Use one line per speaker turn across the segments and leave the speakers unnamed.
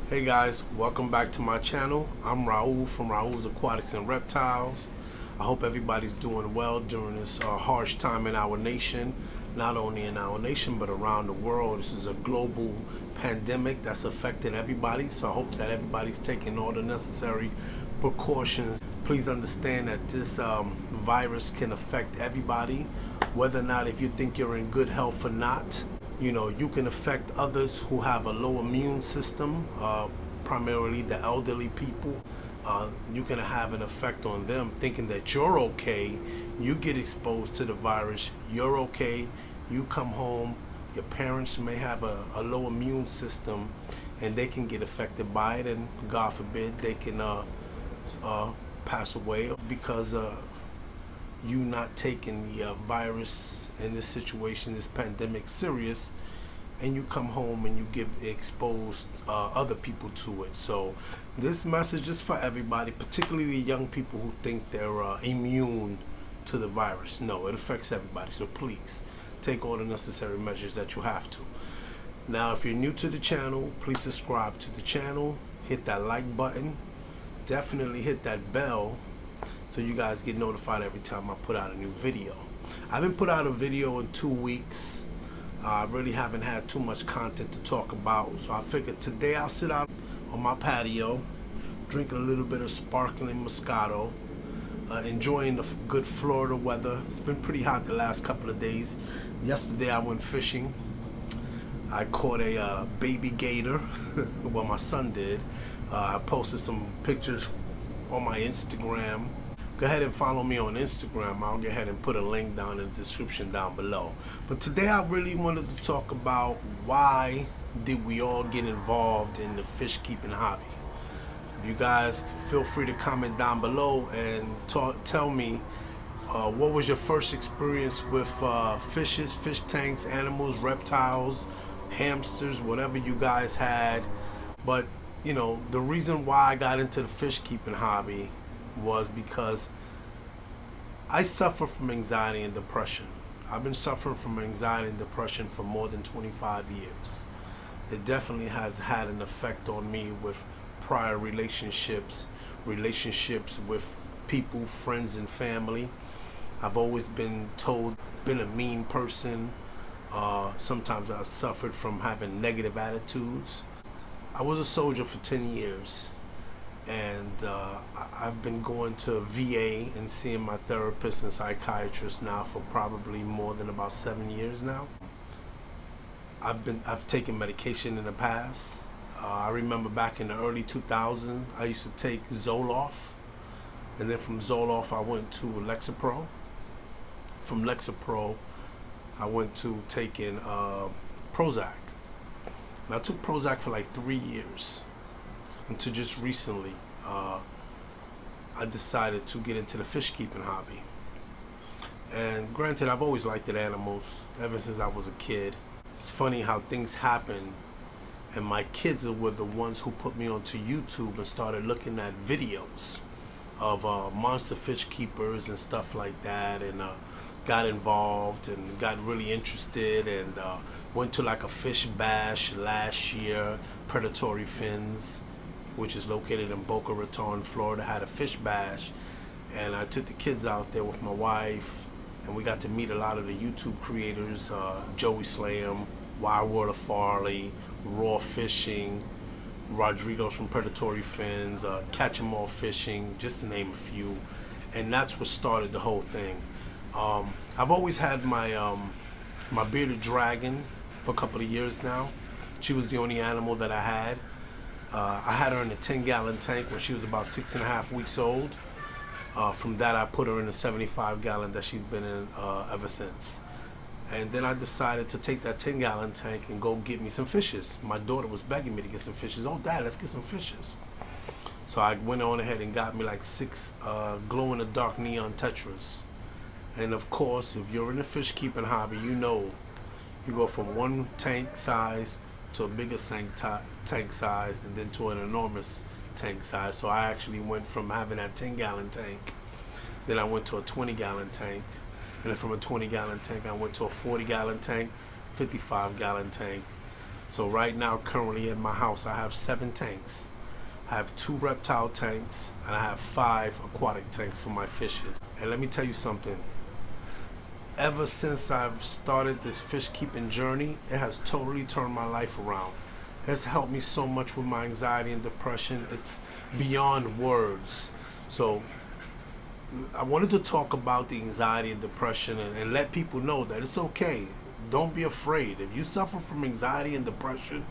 Hey guys, welcome back to my channel. I'm Raul from Raul's Aquatics and Reptiles. I hope everybody's doing well during this harsh time in our nation. Not only in our nation, but around the world. This is a global pandemic that's affecting everybody. So I hope that everybody's taking all the necessary precautions. Please understand that this virus can affect everybody, whether or not if you think you're in good health or not. You know, you can affect others who have a low immune system, primarily the elderly people. You can have an effect on them thinking that you're okay. You get exposed to the virus, you're okay. You come home, your parents may have a low immune system and they can get affected by it, and God forbid they can pass away because you not taking the virus in this situation, this pandemic, serious, and you come home and you expose other people to it. So this message is for everybody, particularly the young people who think they're immune to the virus. No, it affects everybody. So please take all the necessary measures that you have to. Now, if you're new to the channel, please subscribe to the channel, hit that like button, definitely hit that bell so you guys get notified every time I put out a new video. I haven't put out a video in 2 weeks. I really haven't had too much content to talk about, so I figured today I'll sit out on my patio, drinking a little bit of sparkling Moscato, enjoying the good Florida weather. It's been pretty hot the last couple of days. Yesterday I went fishing. I caught a baby gator. Well, my son did. I posted some pictures on my Instagram. Go ahead and follow me on Instagram. I'll go ahead and put a link down in the description down below. But today I really wanted to talk about why did we all get involved in the fish keeping hobby. If you guys feel free to comment down below and tell me what was your first experience with fishes, fish tanks, animals, reptiles, hamsters, whatever you guys had. But you know, the reason why I got into the fish keeping hobby was because I suffer from anxiety and depression. I've been suffering from anxiety and depression for more than 25 years. It definitely has had an effect on me with prior relationships with people, friends and family. I've always been told, been a mean person. Sometimes I've suffered from having negative attitudes. I was a soldier for 10 years, and I've been going to VA and seeing my therapist and psychiatrist now for probably more than about 7 years now. I've taken medication in the past. I remember back in the early 2000s, I used to take Zoloft, and then from Zoloft I went to Lexapro. From Lexapro, I went to taking Prozac. And I took Prozac for like 3 years until just recently I decided to get into the fish keeping hobby. And granted, I've always liked the animals ever since I was a kid. It's funny how things happen, and my kids were the ones who put me onto YouTube and started looking at videos of monster fish keepers and stuff like that, and got involved and got really interested, and went to like a fish bash last year. Predatory Fins, which is located in Boca Raton, Florida, had a fish bash, and I took the kids out there with my wife, and we got to meet a lot of the YouTube creators, Joey Slam, Wild Water Farley, Raw Fishing, Rodrigo's from Predatory Fins, Catch 'em All Fishing, just to name a few. And that's what started the whole thing. I've always had my my bearded dragon for a couple of years now. She was the only animal that I had. I had her in a 10-gallon tank when she was about 6.5 weeks old. From that, I put her in a 75-gallon that she's been in ever since. And then I decided to take that 10-gallon tank and go get me some fishes. My daughter was begging me to get some fishes. Oh, Dad, let's get some fishes. So I went on ahead and got me like 6 glow-in-the-dark neon tetras. And of course, if you're in the fish keeping hobby, you know you go from one tank size to a bigger tank size, and then to an enormous tank size. So I actually went from having that 10-gallon tank, then I went to a 20-gallon tank, and then from a 20-gallon tank I went to a 40-gallon tank, 55-gallon tank, So right now, currently in my house, I have 7 tanks. I have 2 reptile tanks and I have 5 aquatic tanks for my fishes. And let me tell you something. Ever since I've started this fish keeping journey, it has totally turned my life around. It has helped me so much with my anxiety and depression. It's beyond words. So I wanted to talk about the anxiety and depression and let people know that it's okay. Don't be afraid. If you suffer from anxiety and depression,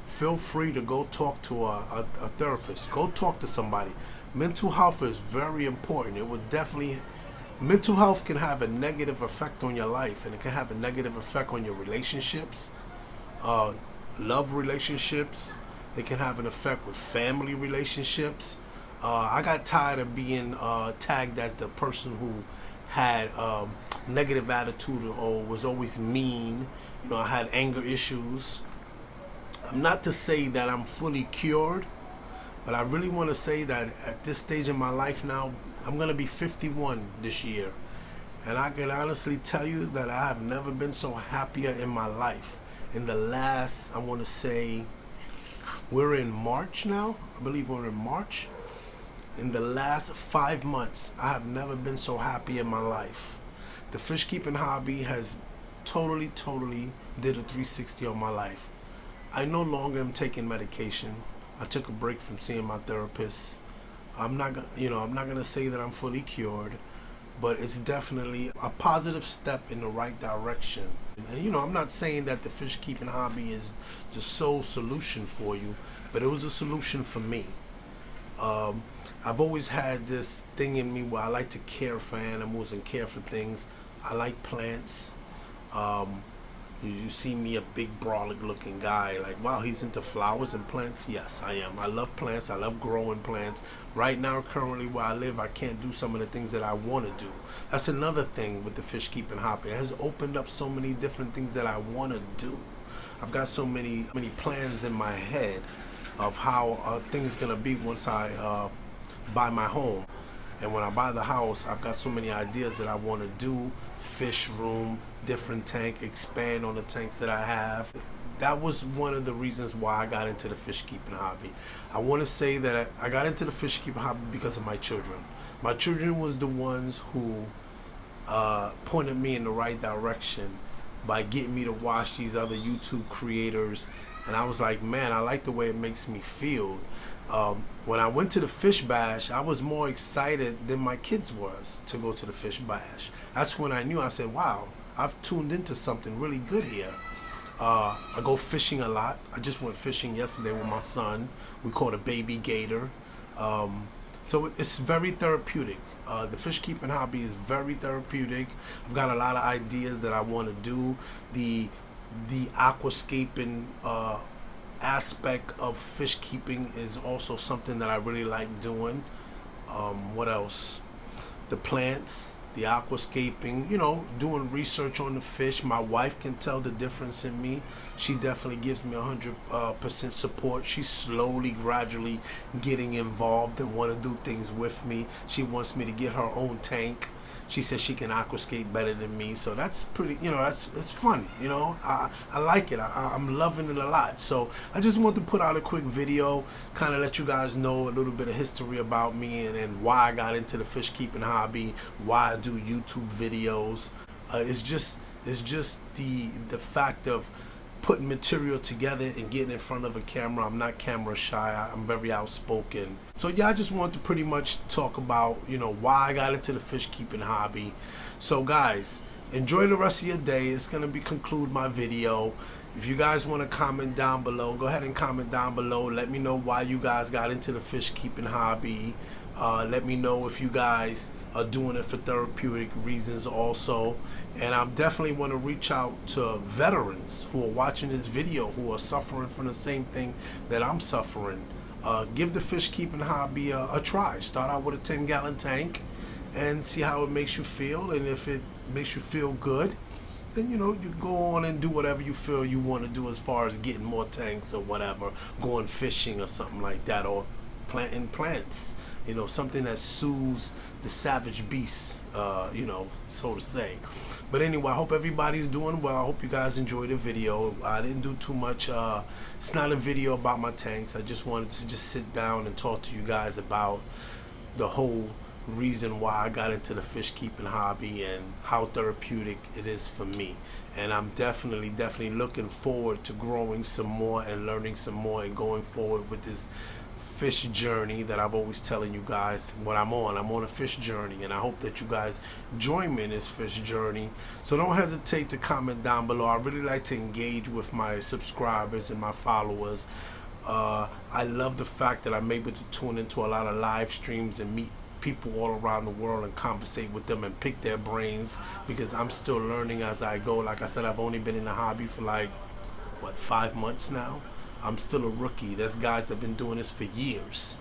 feel free to go talk to a therapist. Go talk to somebody. Mental health is very important. It would definitely, mental health can have a negative effect on your life, and it can have a negative effect on your relationships, love relationships. It can have an effect with family relationships. I got tired of being tagged as the person who had negative attitude or was always mean. You know, I had anger issues. I'm not to say that I'm fully cured, but I really want to say that at this stage in my life now, I'm going to be 51 this year. And I can honestly tell you that I have never been so happier in my life. In the last, I want to say, we're in March now. I believe we're in March. In the last 5 months, I have never been so happy in my life. The fish keeping hobby has totally did a 360 on my life. I no longer am taking medication. I took a break from seeing my therapist. I'm not gonna say that I'm fully cured, but it's definitely a positive step in the right direction. And I'm not saying that the fish keeping hobby is the sole solution for you, but it was a solution for me. I've always had this thing in me where I like to care for animals and care for things. I like plants. You see me, a big brolic looking guy, like, wow, he's into flowers and plants. Yes, I am. I love plants. I love growing plants. Right now, currently where I live, I can't do some of the things that I want to do. That's another thing with the fish keeping hobby. It has opened up so many different things that I want to do. I've got so many plans in my head of how things gonna be once I buy my home. And when I buy the house, I've got so many ideas that I want to do. Fish room, different tank, expand on the tanks that I have. That was one of the reasons why I got into the fish keeping hobby. I want to say that I got into the fish keeping hobby because of my children. My children was the ones who pointed me in the right direction by getting me to watch these other YouTube creators. And I was like, man, I like the way it makes me feel. When I went to the fish bash, I was more excited than my kids was to go to the fish bash. That's when I knew. I said, wow, I've tuned into something really good here. I go fishing a lot. I just went fishing yesterday with my son. We caught a baby gator. So it's very therapeutic. The fish keeping hobby is very therapeutic. I've got a lot of ideas that I want to do. The aquascaping aspect of fish keeping is also something that I really like doing. What else? The plants, the aquascaping, doing research on the fish. My wife can tell the difference in me. She definitely gives me 100% support. She's slowly, gradually getting involved and want to do things with me. She wants me to get her own tank. She says she can aquascape better than me, so that's pretty, that's fun, I like it. I'm loving it a lot. So I just want to put out a quick video, kind of let you guys know a little bit of history about me and why I got into the fish keeping hobby, why I do YouTube videos. It's just the fact of putting material together and getting in front of a camera. I'm not camera shy. I'm very outspoken. So yeah, I just wanted to pretty much talk about, why I got into the fish keeping hobby. So guys, enjoy the rest of your day. It's going to conclude my video. If you guys want to comment down below, go ahead and comment down below. Let me know why you guys got into the fish keeping hobby. Let me know if you guys are doing it for therapeutic reasons also. And I definitely want to reach out to veterans who are watching this video, who are suffering from the same thing that I'm suffering. Give the fish keeping hobby a try. Start out with a 10-gallon tank and see how it makes you feel. And if it makes you feel good, then you go on and do whatever you feel you want to do as far as getting more tanks or whatever, going fishing or something like that, or planting plants. You know, something that soothes the savage beast, you know, so to say. But anyway, I hope everybody's doing well. I hope you guys enjoyed the video. I didn't do too much. It's not a video about my tanks. I just wanted to just sit down and talk to you guys about the whole reason why I got into the fish keeping hobby and how therapeutic it is for me. And I'm definitely looking forward to growing some more and learning some more and going forward with this fish journey that I've always telling you guys what I'm on. I'm on a fish journey, and I hope that you guys join me in this fish journey. So don't hesitate to comment down below. I really like to engage with my subscribers and my followers. I love the fact that I'm able to tune into a lot of live streams and meet people all around the world and conversate with them and pick their brains, because I'm still learning as I go. Like I said, I've only been in the hobby for like, what, 5 months now. I'm still a rookie. There's guys that have been doing this for years.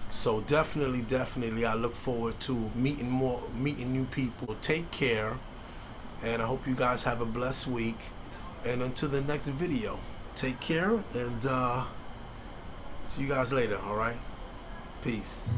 So definitely I look forward to meeting new people. Take care, and I hope you guys have a blessed week, and until the next video, take care, and see you guys later. All right, peace.